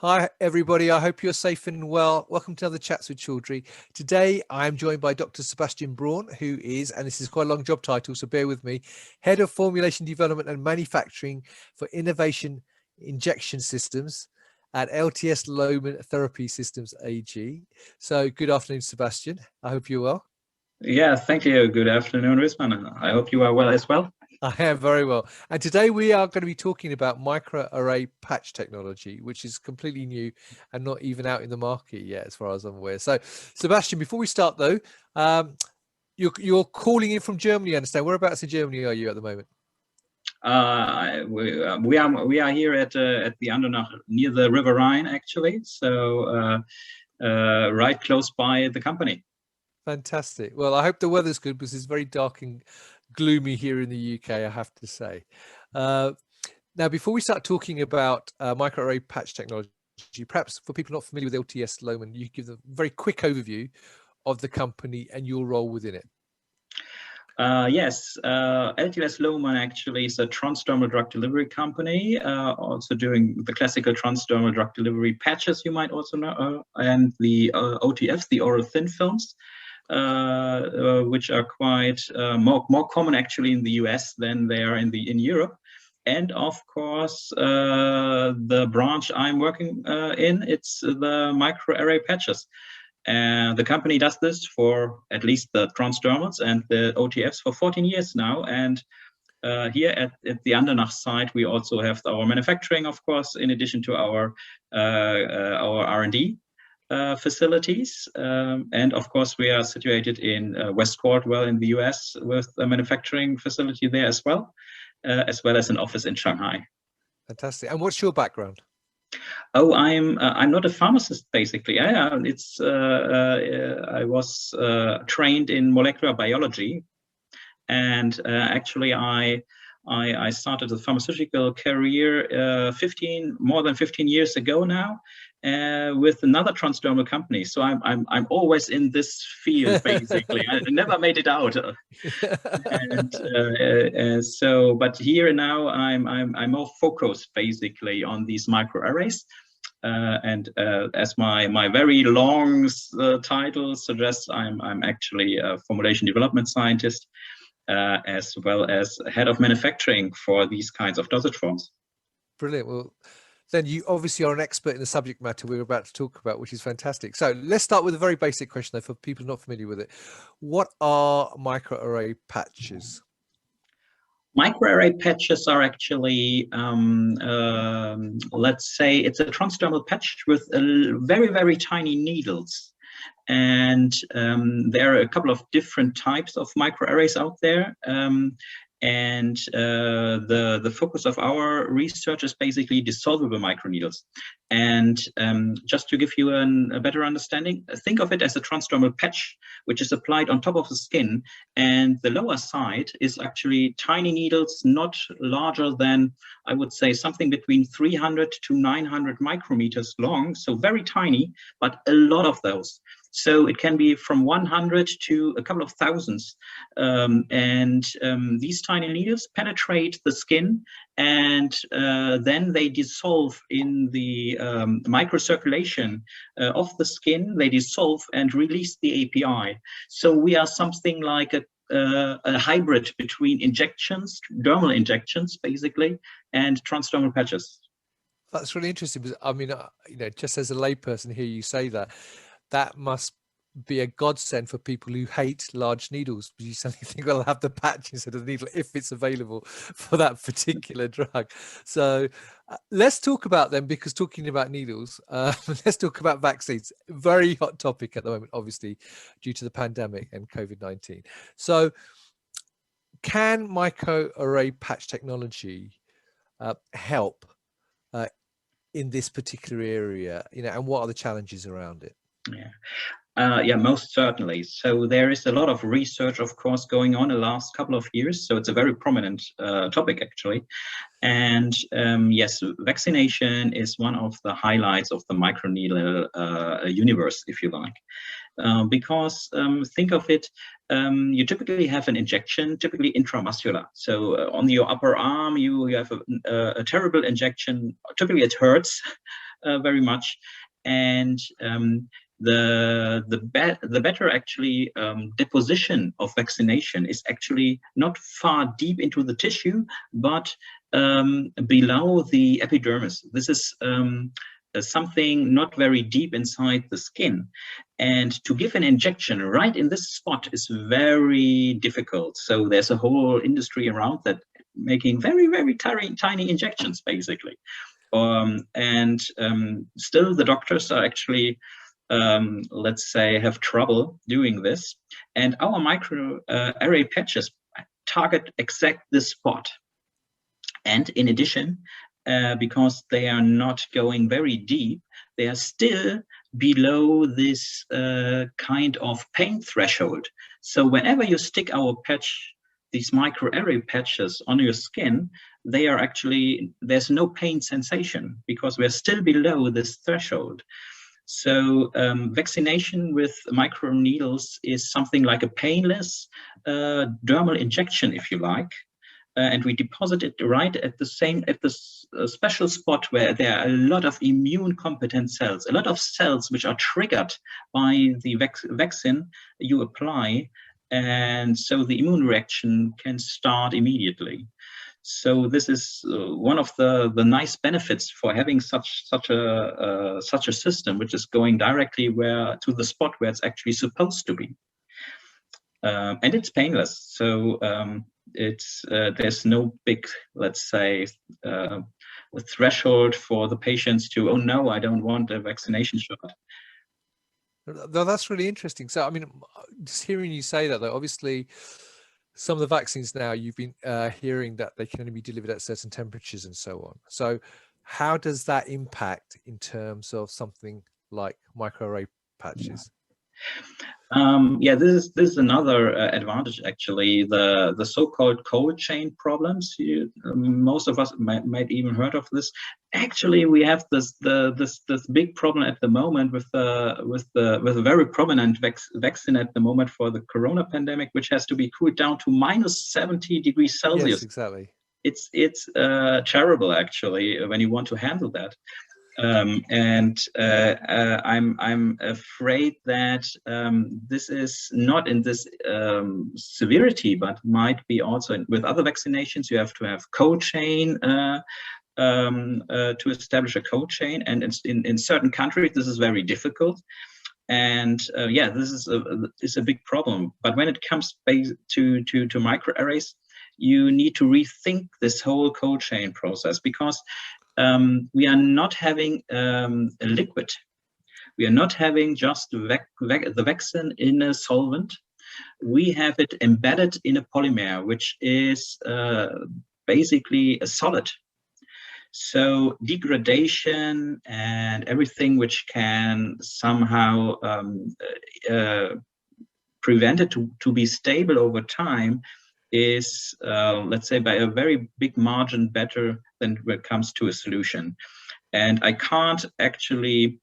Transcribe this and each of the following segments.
Hi, everybody. I hope you're safe and well. Welcome to another Chats with Children. Today, I'm joined by Dr. Sebastian Braun, who is, and this is quite a long job title, so bear with me, Head of Formulation Development and Manufacturing for Innovation Injection Systems at LTS Lohman Therapy Systems AG. So good afternoon, Sebastian. I hope you're well. Yeah, thank you. Good afternoon, Rizman. I hope you are well as well. I am very well. And today we are going to be talking about microarray patch technology, which is completely new and not even out in the market yet, as far as I'm aware. So, Sebastian, before we start though, you're calling in from Germany, I understand. Whereabouts in Germany are you at the moment? We are here at the Andernach near the River Rhine, actually. So right close by the company. Fantastic. Well, I hope the weather's good because it's very dark and gloomy here in the UK, I have to say. Now, before we start talking about microarray patch technology, perhaps for people not familiar with LTS Lohman, you give them a very quick overview of the company and your role within it. Yes, LTS Lohman actually is a transdermal drug delivery company, also doing the classical transdermal drug delivery patches, you might also know, and the OTFs, the oral thin films. Which are quite more common actually in the US than they are in Europe, and of course the branch I'm working in, it's the microarray patches. The company does this for at least the transdermals and the OTFs for 14 years now, and here at the Andernach site we also have our manufacturing, of course, in addition to our R&D facilities, and of course we are situated in West Caldwell in the US with a manufacturing facility there as well as an office in Shanghai. Fantastic. And what's your background? Oh, I'm not a pharmacist basically. I was trained in molecular biology, and actually I started a pharmaceutical career more than 15 years ago now, with another transdermal company. So I'm always in this field basically. I never made it out. But here now I'm more focused basically on these microarrays. And as my very long title suggests, I'm actually a formulation development scientist, as well as head of manufacturing for these kinds of dosage forms. Brilliant. Well, then you obviously are an expert in the subject matter we're about to talk about, which is fantastic. So let's start with a very basic question though, for people not familiar with it. What are microarray patches? Microarray patches are actually, let's say, it's a transdermal patch with very, very tiny needles. And there are a couple of different types of microarrays out there. And the focus of our research is basically dissolvable microneedles. And just to give you a better understanding, think of it as a transdermal patch, which is applied on top of the skin. And the lower side is actually tiny needles, not larger than, I would say, something between 300 to 900 micrometers long. So very tiny, but a lot of those. So it can be from 100 to a couple of thousands. These tiny needles penetrate the skin, and then they dissolve in the microcirculation of the skin. They dissolve and release the API. So we are something like a hybrid between injections, dermal injections, basically, and transdermal patches. That's really interesting, because I mean, just as a layperson, hear you say that, that must be a godsend for people who hate large needles, because you suddenly think, well, I'll have the patch instead of the needle if it's available for that particular drug. So let's talk about them, because talking about needles, let's talk about vaccines. Very hot topic at the moment, obviously, due to the pandemic and COVID-19. So can microarray patch technology help in this particular area, and what are the challenges around it? Yeah, most certainly. So there is a lot of research, of course, going on the last couple of years. So it's a very prominent topic, actually. And yes, vaccination is one of the highlights of the microneedle universe, if you like. Because think of it, you typically have an injection, typically intramuscular. So on your upper arm, you have a terrible injection. Typically it hurts, very much. And the better actually deposition of vaccination is actually not far deep into the tissue, but below the epidermis. This is something not very deep inside the skin. And to give an injection right in this spot is very difficult. So there's a whole industry around that, making very, very tiny injections, basically. Still the doctors are actually, let's say, have trouble doing this. And our microarray patches target exact this spot. And in addition, because they are not going very deep, they are still below this kind of pain threshold. So whenever you stick our patch, these microarray patches on your skin, they are actually, there's no pain sensation because we're still below this threshold. So vaccination with microneedles is something like a painless dermal injection, if you like. And we deposit it right at the special spot where there are a lot of immune competent cells, a lot of cells which are triggered by the vaccine you apply. And so the immune reaction can start immediately. So this is one of the nice benefits for having such a system, which is going directly to the spot where it's actually supposed to be. And it's painless. So there's no big, let's say, threshold for the patients to, oh no, I don't want a vaccination shot. No, that's really interesting. So, I mean, just hearing you say that, though, obviously, some of the vaccines now you've been hearing that they can only be delivered at certain temperatures and so on. So, how does that impact in terms of something like microarray patches? Yeah, this is another advantage, actually. The so-called cold chain problems. Most of us might even heard of this. Actually, we have this big problem at the moment with a very prominent vaccine at the moment for the corona pandemic, which has to be cooled down to -70 degrees Celsius. Yes, exactly. It's terrible, actually, when you want to handle that. I'm afraid that this is not in this severity, but might be also with other vaccinations. You have to have cold chain to establish a cold chain, and in certain countries this is very difficult. And yeah, this is a big problem. But when it comes to microarrays, you need to rethink this whole cold chain process, because we are not having a liquid. We are not having just the vaccine in a solvent. We have it embedded in a polymer, which is basically a solid. So degradation and everything which can somehow prevent it to be stable over time is, let's say, by a very big margin better than when it comes to a solution. And I can't actually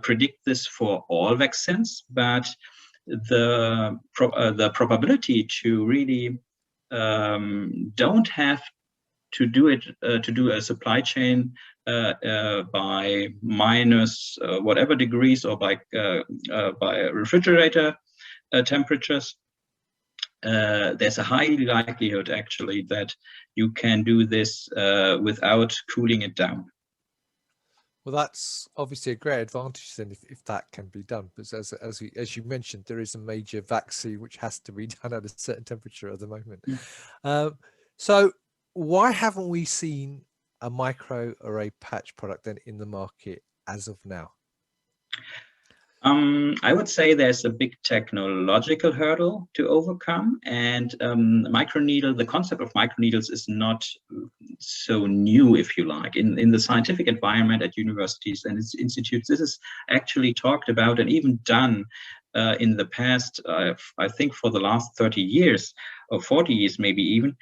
predict this for all vaccines, but the probability to really don't have to do it, to do a supply chain by minus whatever degrees, or by refrigerator temperatures, there's a high likelihood actually that you can do this without cooling it down. Well, that's obviously a great advantage then, if that can be done. But as you mentioned, there is a major vaccine which has to be done at a certain temperature at the moment. So why haven't we seen a microarray patch product then in the market as of now? I would say there's a big technological hurdle to overcome, and the concept of microneedles is not so new, if you like. In the scientific environment at universities and institutes, this is actually talked about and even done in the past, I think for the last 30 years or 40 years maybe even.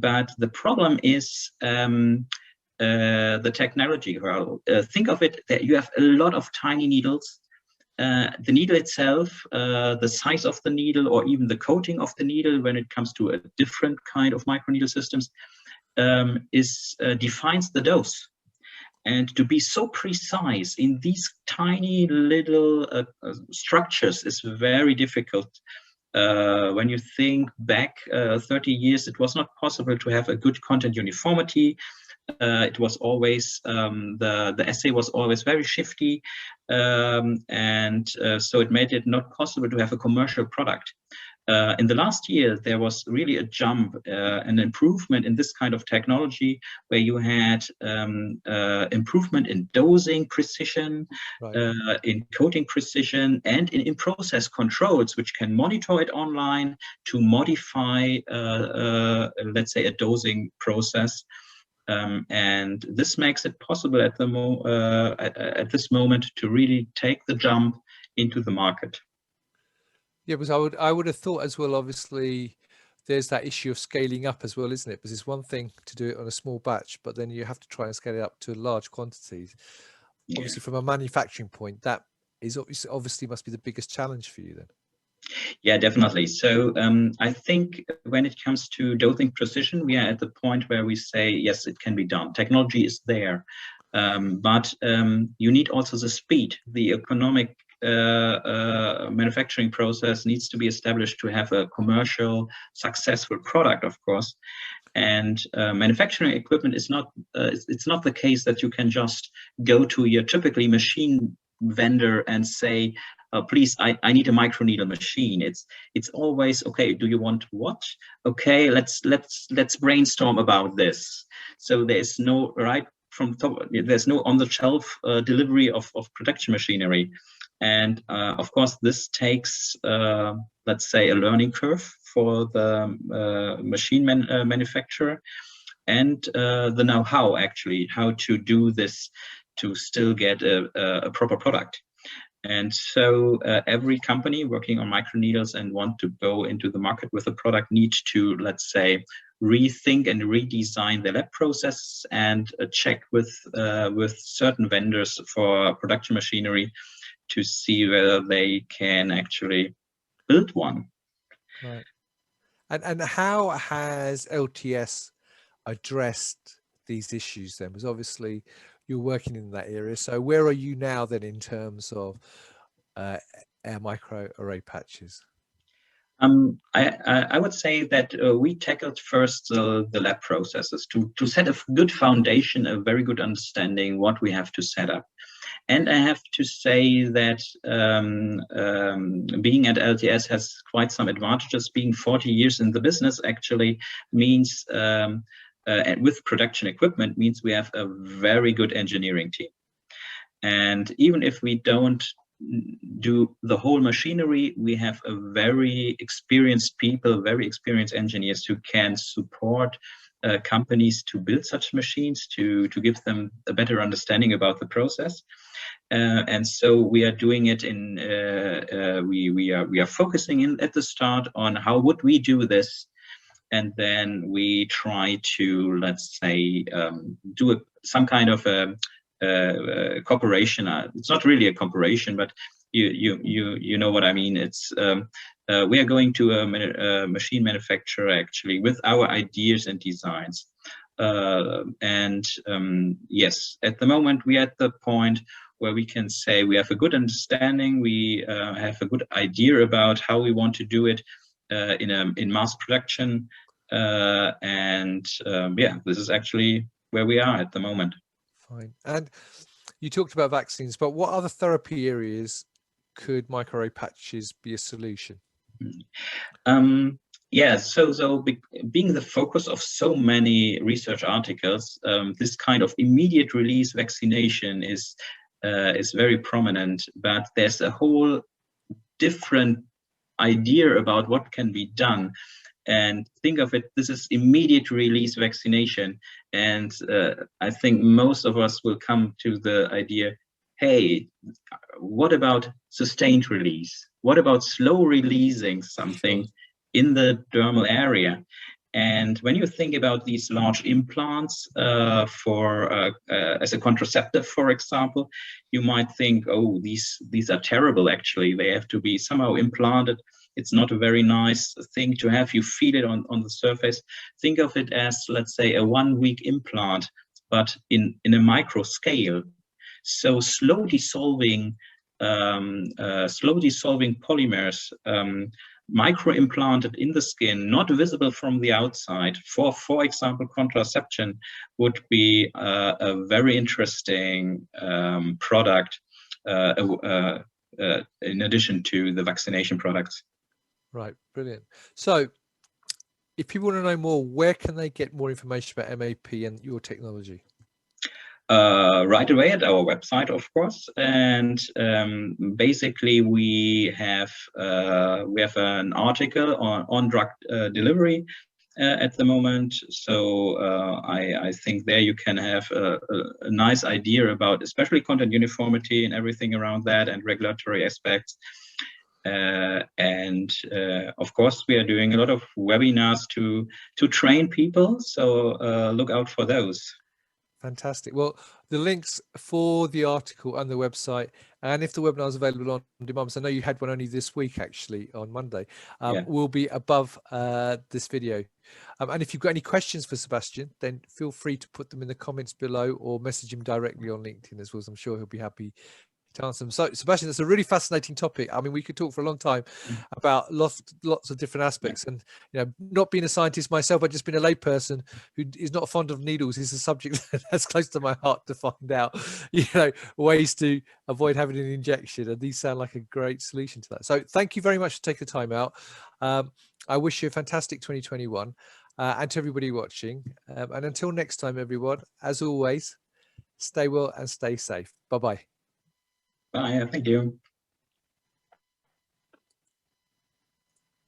But the problem is the technology hurdle. Think of it that you have a lot of tiny needles. The needle itself, the size of the needle, or even the coating of the needle when it comes to a different kind of microneedle systems, defines the dose. And to be so precise in these tiny little structures is very difficult. When you think back 30 years, it was not possible to have a good content uniformity. It was always, the assay was always very shifty. So it made it not possible to have a commercial product. In the last year, there was really a jump, an improvement in this kind of technology, where you had improvement in dosing precision, Right. in coating precision, and in process controls, which can monitor it online to modify, let's say, a dosing process. And this makes it possible at this moment to really take the jump into the market. Yeah, because I would have thought as well, obviously there's that issue of scaling up as well, isn't it? Because it's one thing to do it on a small batch, but then you have to try and scale it up to large quantities. Yeah. Obviously from a manufacturing point, that is obviously must be the biggest challenge for you then. Yeah, definitely. So I think when it comes to dosing precision, we are at the point where we say, yes, it can be done. Technology is there, but you need also the speed. The economic manufacturing process needs to be established to have a commercial, successful product, of course. And manufacturing equipment is not, it's not the case that you can just go to your typically machine vendor and say, please, I need a microneedle machine. It's always, okay, do you want what? Okay, let's brainstorm about this. So there's no right from top, there's no on the shelf delivery of production machinery. And of course, this takes, let's say, a learning curve for the machine manufacturer, and the know-how, actually, how to do this to still get a proper product. And so every company working on microneedles and want to go into the market with a product needs to, let's say, rethink and redesign their lab process and check with certain vendors for production machinery to see whether they can actually build one. Right. And how has LTS addressed these issues then? Because obviously you're working in that area. So where are you now then in terms of air microarray patches? I would say that we tackled first the lab processes to set a good foundation, a very good understanding what we have to set up. And I have to say that being at LTS has quite some advantages. Being 40 years in the business actually means, and with production equipment, means we have a very good engineering team. And even if we don't do the whole machinery, we have a very experienced people, very experienced engineers who can support companies to build such machines, to give them a better understanding about the process. And so we are doing it in, we are focusing in at the start on how would we do this, and then we try to, let's say, do some kind of a cooperation. It's not really a cooperation, but you know what I mean. It's we are going to a machine manufacturer actually with our ideas and designs. Yes, at the moment we are at the point where we can say we have a good understanding, we have a good idea about how we want to do it in mass production, yeah, this is actually where we are at the moment. Fine. And you talked about vaccines, but what other therapy areas could microarray patches be a solution? Yeah, so being the focus of so many research articles, this kind of immediate release vaccination is very prominent, but there's a whole different idea about what can be done. And think of it, this is immediate release vaccination. And I think most of us will come to the idea, hey, what about sustained release? What about slow releasing something in the dermal area? And when you think about these large implants as a contraceptive, for example, you might think, oh, these are terrible, actually. They have to be somehow implanted. It's not a very nice thing to have. You feel it on the surface. Think of it as, let's say, a 1-week implant. but in a micro scale. So slow dissolving polymers, micro-implanted in the skin, not visible from the outside. For example, contraception would be a very interesting product in addition to the vaccination products. Right, brilliant. So if people want to know more, where can they get more information about MAP and your technology? Right away at our website, of course, and basically we have an article on drug delivery at the moment. So I think there you can have a nice idea about especially content uniformity and everything around that, and regulatory aspects. And of course, we are doing a lot of webinars to train people. So look out for those. Fantastic. Well, the links for the article and the website, and if the webinar is available on demand, so I know you had one only this week, actually, on Monday, will be above this video. And if you've got any questions for Sebastian, then feel free to put them in the comments below or message him directly on LinkedIn as well, as I'm sure he'll be happy to answer them. So, Sebastian, that's a really fascinating topic. I mean, we could talk for a long time about lots of different aspects. And not being a scientist myself, I've just been a layperson who is not fond of needles. Is a subject that's close to my heart to find out, ways to avoid having an injection. And these sound like a great solution to that. So, thank you very much for taking the time out. I wish you a fantastic 2021, and to everybody watching. And until next time, everyone, as always, stay well and stay safe. Bye-bye. Bye. Thank you.